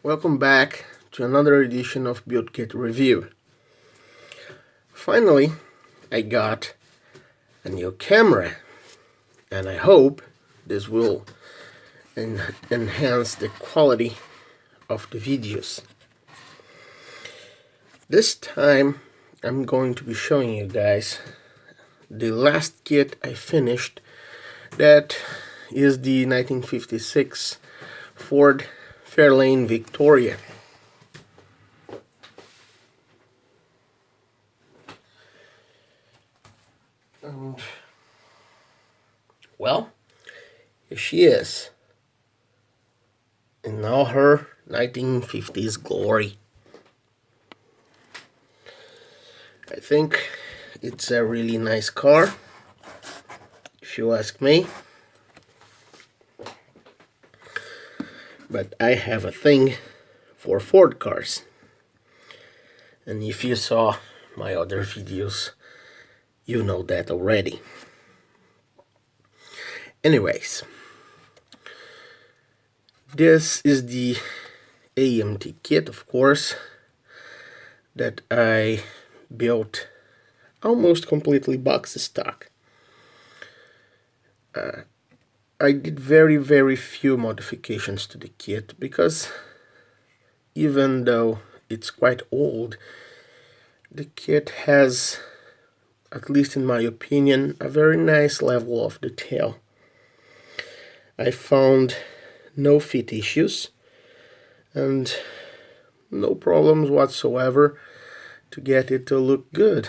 Welcome back to another edition of Build Kit Review. Finally, I got a new camera, and I hope this will enhance the quality of the videos. This time, I'm going to be showing you guys the last kit I finished. That is the 1956 Ford Fairlane Victoria. And, well, here she is in all her 1950s glory. I think it's a really nice car, if you ask me. But I have a thing for Ford cars. And if you saw my other videos, you know that already. Anyways, this is the AMT kit, of course, that I built almost completely box stock. I did very few modifications to the kit because even though it's quite old, the kit has, at least in my opinion, a very nice level of detail. I found no fit issues and no problems whatsoever to get it to look good.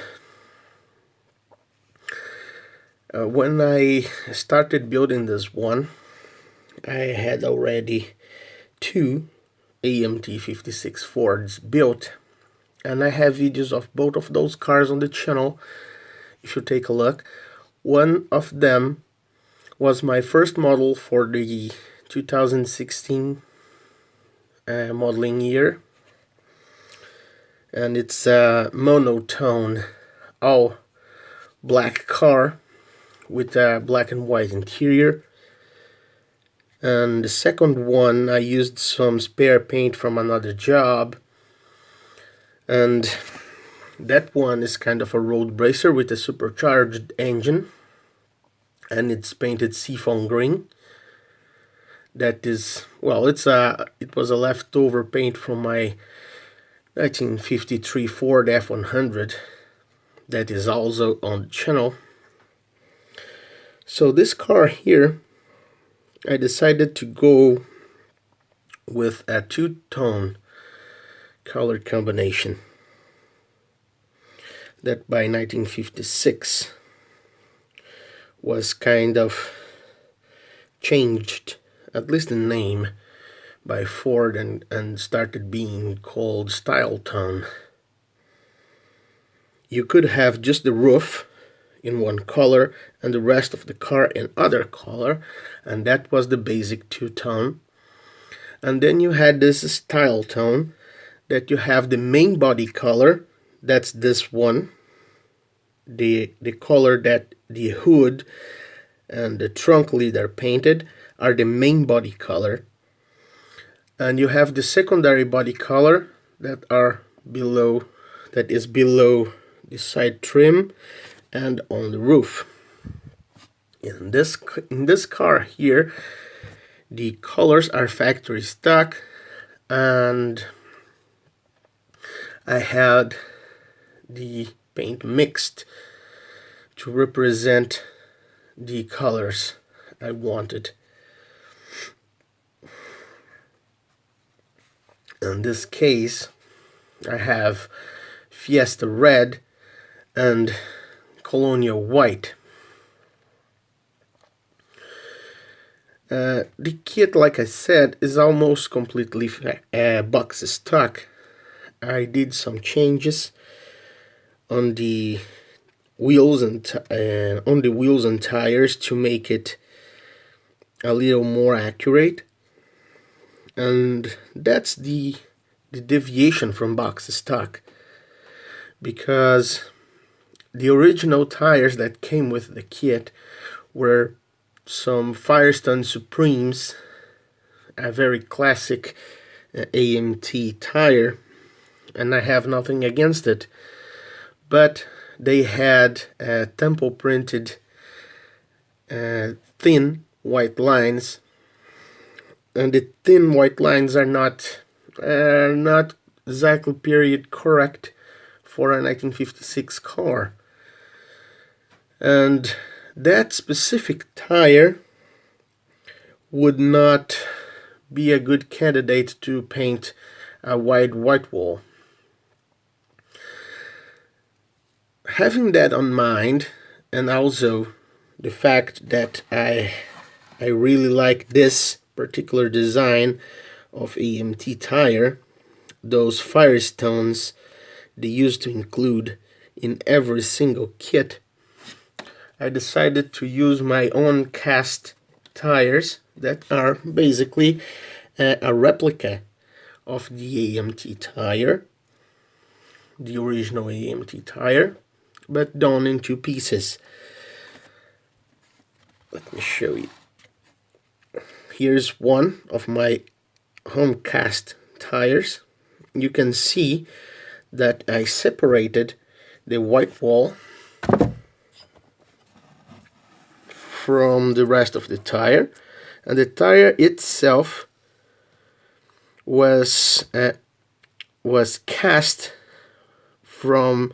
When I started building this one, I had already two AMT 56 Fords built, and I have videos of both of those cars on the channel if you take a look. One of them was my first model for the 2016 modeling year, and it's a monotone all black car with a black and white interior. And the second one, I used some spare paint from another job, and that one is kind of a road racer with a supercharged engine, and it's painted seafoam green. That is, well, it was a leftover paint from my 1953 Ford F100 that is also on the channel. So this car here, I decided to go with a two-tone color combination that by 1956 was kind of changed, at least in name, by Ford and started being called style tone. You could have just the roof in one color and the rest of the car in other color, and that was the basic two-tone. And then you had this style tone that you have the main body color, that's this one, the color that the hood and the trunk lid are painted are the main body color, and you have the secondary body color that is below the side trim and on the roof. In this car here, the colors are factory stock, and I had the paint mixed to represent the colors I wanted. In this case, I have Fiesta Red and Colonial White. The kit, like I said, is almost completely box stock. I did some changes on the wheels and tires to make it a little more accurate, and that's the deviation from box stock, because the original tires that came with the kit were some Firestone Supremes, a very classic AMT tire, and I have nothing against it, but they had tempo printed thin white lines, and the thin white lines are not exactly period correct for a 1956 car. And that specific tire would not be a good candidate to paint a wide white wall. Having that on mind, and also the fact that I really like this particular design of AMT tire, those firestones they used to include in every single kit, I decided to use my own cast tires that are basically a replica of the AMT tire, the original AMT tire, but done in two pieces. Let me show you. Here's one of my home cast tires. You can see that I separated the white wall from the rest of the tire, and the tire itself was cast from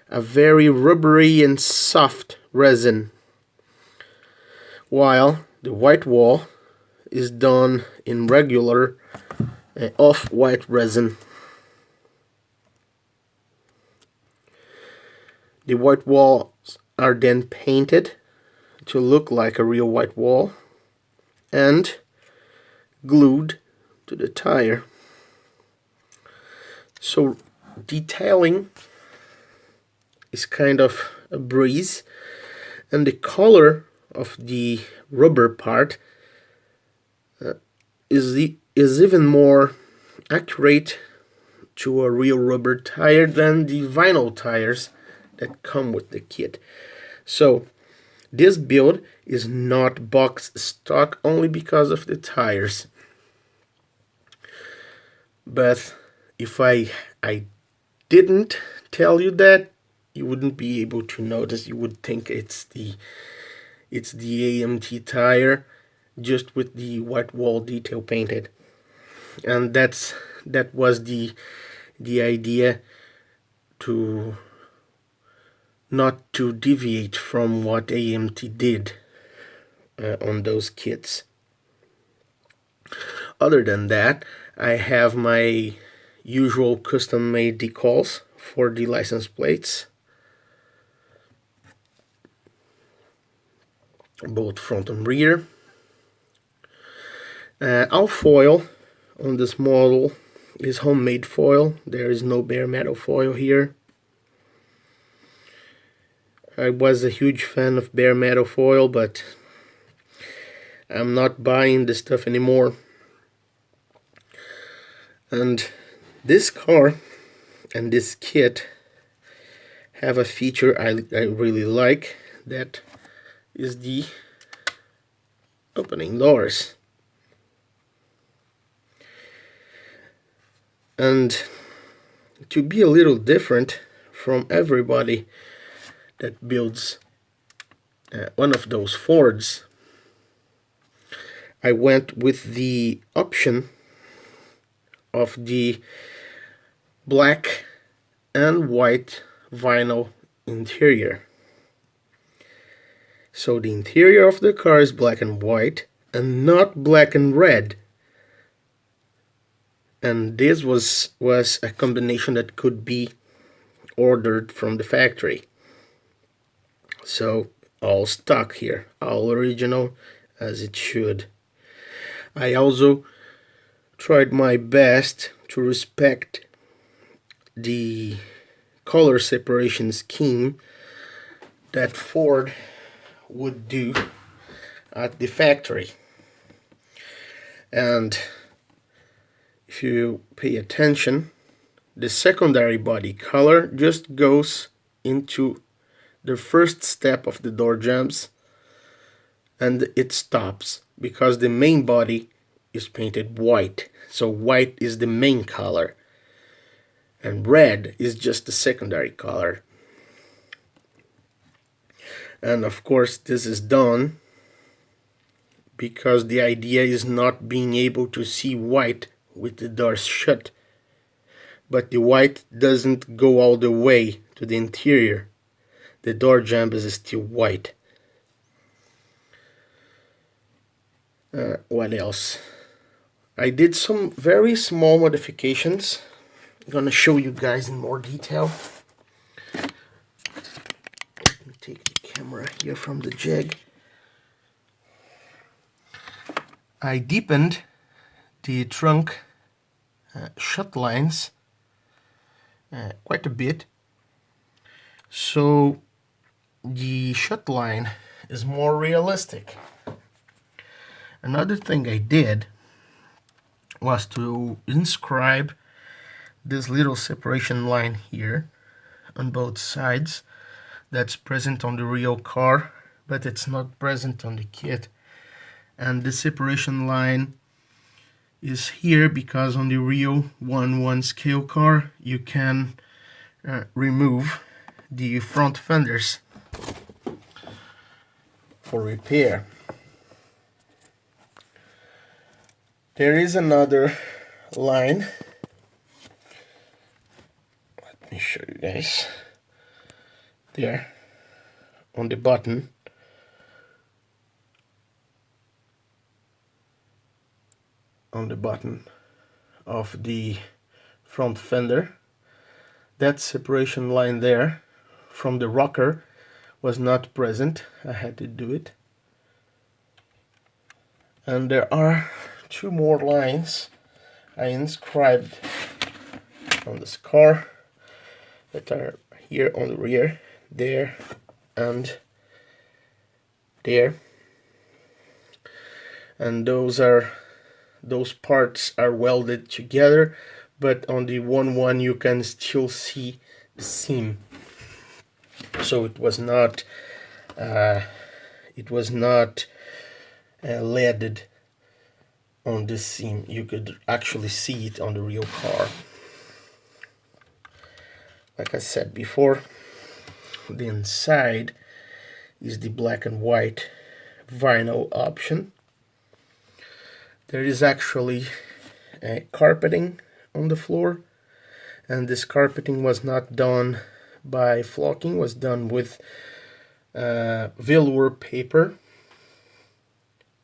a very rubbery and soft resin, while the white wall is done in regular off-white resin. The white walls are then painted to look like a real white wall and glued to the tire. So detailing is kind of a breeze, and the color of the rubber part is even more accurate to a real rubber tire than the vinyl tires that come with the kit. So this build is not box stock only because of the tires. But if I didn't tell you that, you wouldn't be able to notice. You would think it's the AMT tire just with the white wall detail painted. And that was the idea, to not to deviate from what AMT did on those kits. Other than that, I have my usual custom-made decals for the license plates, both front and rear. All foil on this model is homemade foil. There is no bare metal foil here. I was a huge fan of bare metal foil, but I'm not buying this stuff anymore. And this car and this kit have a feature I really like, that is the opening doors. And to be a little different from everybody that builds one of those Fords, I went with the option of the black and white vinyl interior. So the interior of the car is black and white and not black and red. And this was a combination that could be ordered from the factory. So all stock here, all original as it should. I also tried my best to respect the color separation scheme that Ford would do at the factory. And if you pay attention, the secondary body color just goes into the first step of the door jambs and it stops, because the main body is painted white. So white is the main color and red is just the secondary color. And of course this is done because the idea is not being able to see white with the doors shut, but the white doesn't go all the way to the interior. The door jamb is still white. What else? I did some very small modifications. I'm gonna show you guys in more detail. Let me take the camera here from the jag. I deepened the trunk shut lines quite a bit, so the shut line is more realistic. Another thing I did was to inscribe this little separation line here on both sides that's present on the real car, but it's not present on the kit. And the separation line is here because on the real 1/1 scale car you can remove the front fenders for repair. There is another line. Let me show you guys. There, on the button. On the button of the front fender. That separation line there from the rocker was not present. I had to do it. And there are two more lines I inscribed on this car that are here on the rear, there and there. And those parts are welded together, but on the 1/1 you can still see the seam. So it was not leaded on this seam. You could actually see it on the real car. Like I said before, the inside is the black and white vinyl option. There is actually a carpeting on the floor, and this carpeting was not done by flocking, was done with velour paper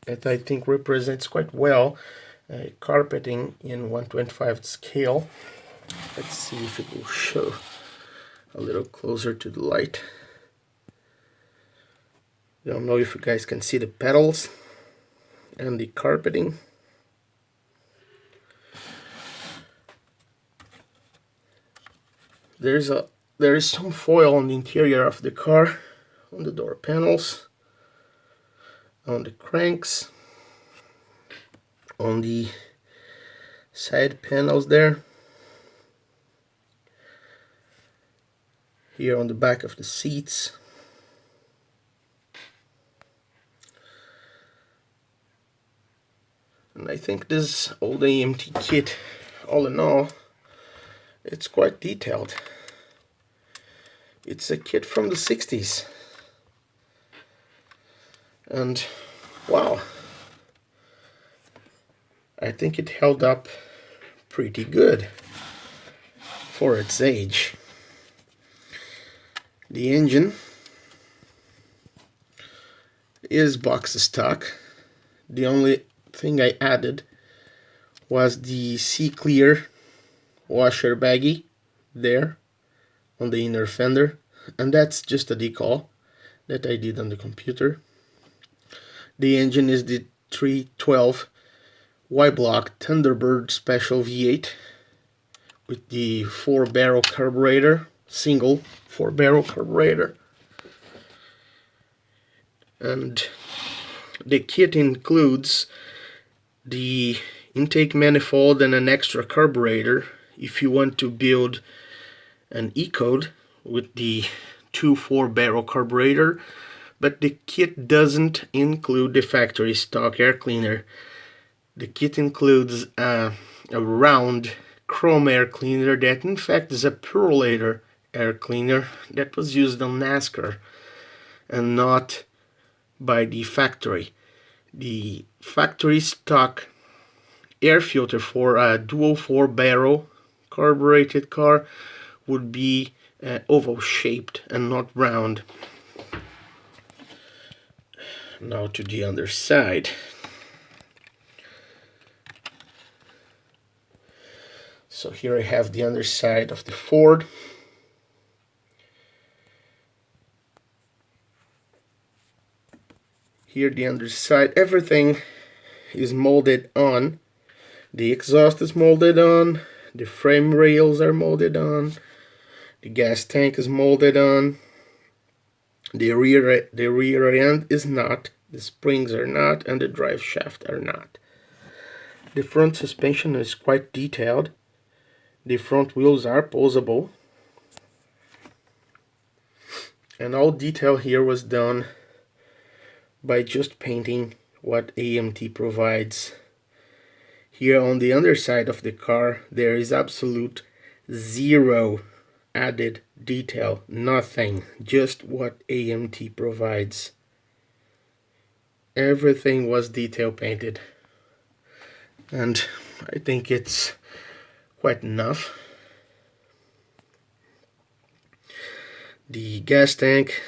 that I think represents quite well carpeting in 1/25 scale. Let's see if it will show a little closer to the light. I don't know if you guys can see the pedals and the carpeting. There is some foil on the interior of the car, on the door panels, on the cranks, on the side panels there, here on the back of the seats. And I think this old AMT kit, all in all, it's quite detailed. It's a kit from the 60s. And wow, I think it held up pretty good for its age. The engine is box stock. The only thing I added was the C-Clear washer baggie there on the inner fender, and that's just a decal that I did on the computer. The engine is the 312 Y-Block Thunderbird Special V8 with the 4-barrel carburetor, single 4-barrel carburetor. And the kit includes the intake manifold and an extra carburetor if you want to build an E-code with the 2 4-barrel carburetor, but the kit doesn't include the factory stock air cleaner. The kit includes a round chrome air cleaner that in fact is a Purolator air cleaner that was used on NASCAR and not by the factory. The factory stock air filter for a dual 4-barrel carbureted car would be oval shaped and not round. Now to the underside. So here I have the underside of the Ford. Here the underside, everything is molded on. The exhaust is molded on, the frame rails are molded on, the gas tank is molded on, the rear end is not, the springs are not, and the drive shaft are not. The front suspension is quite detailed. The front wheels are posable. And all detail here was done by just painting what AMT provides. Here on the underside of the car, there is absolute zero added detail, nothing, just what AMT provides. Everything was detail painted, and I think it's quite enough. The gas tank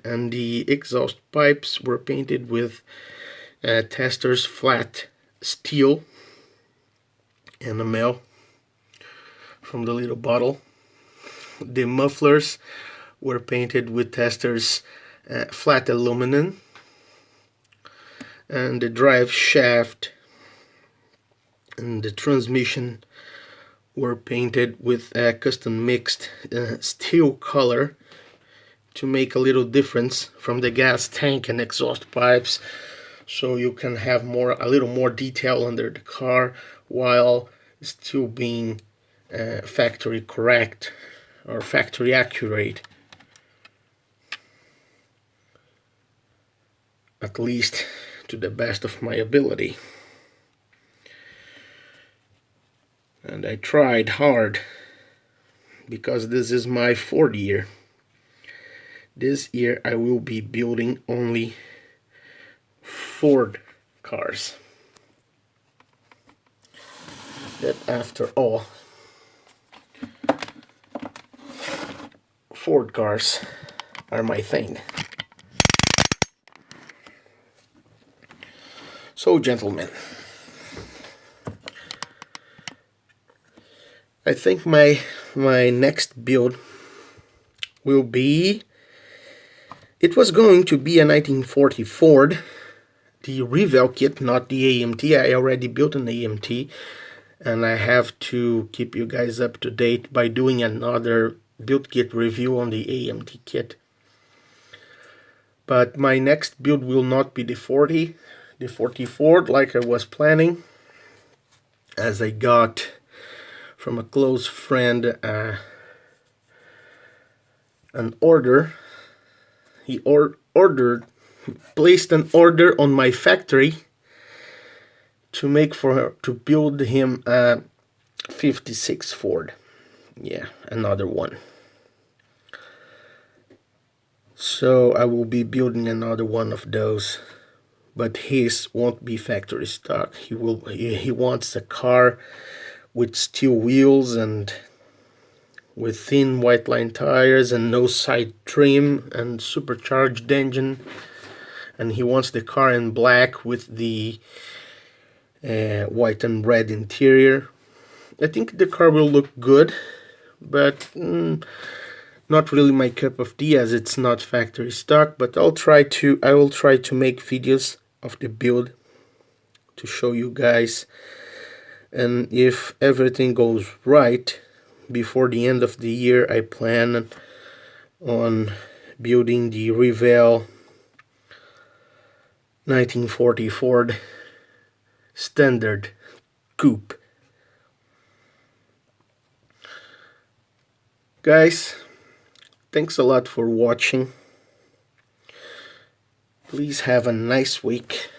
and the exhaust pipes were painted with Testors flat steel enamel from the little bottle. The mufflers were painted with Testors flat aluminum, and the drive shaft and the transmission were painted with a custom mixed steel color to make a little difference from the gas tank and exhaust pipes, so you can have a little more detail under the car while still being factory correct or factory accurate, at least to the best of my ability. And I tried hard, because this is my 4th year. This year I will be building only Ford cars. That after all, Ford cars are my thing. So gentlemen, I think my next build will be, it was going to be a 1940 Ford, the Revel kit, not the AMT. I already built an AMT, and I have to keep you guys up to date by doing another build kit review on the AMT kit. But my next build will not be the 40 Ford like I was planning, as I got from a close friend an order. He placed an order on my factory to build him a 56 Ford. Yeah, another one. So I will be building another one of those, but his won't be factory stock. He wants a car with steel wheels and with thin white line tires and no side trim and supercharged engine, and he wants the car in black with the white and red interior. I think the car will look good, but not really my cup of tea, as it's not factory stock. But I will try to make videos of the build to show you guys, and if everything goes right, before the end of the year I plan on building the Revel 1940 Ford Standard Coupe. Guys, thanks a lot for watching. Please have a nice week,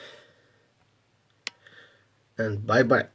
and bye bye.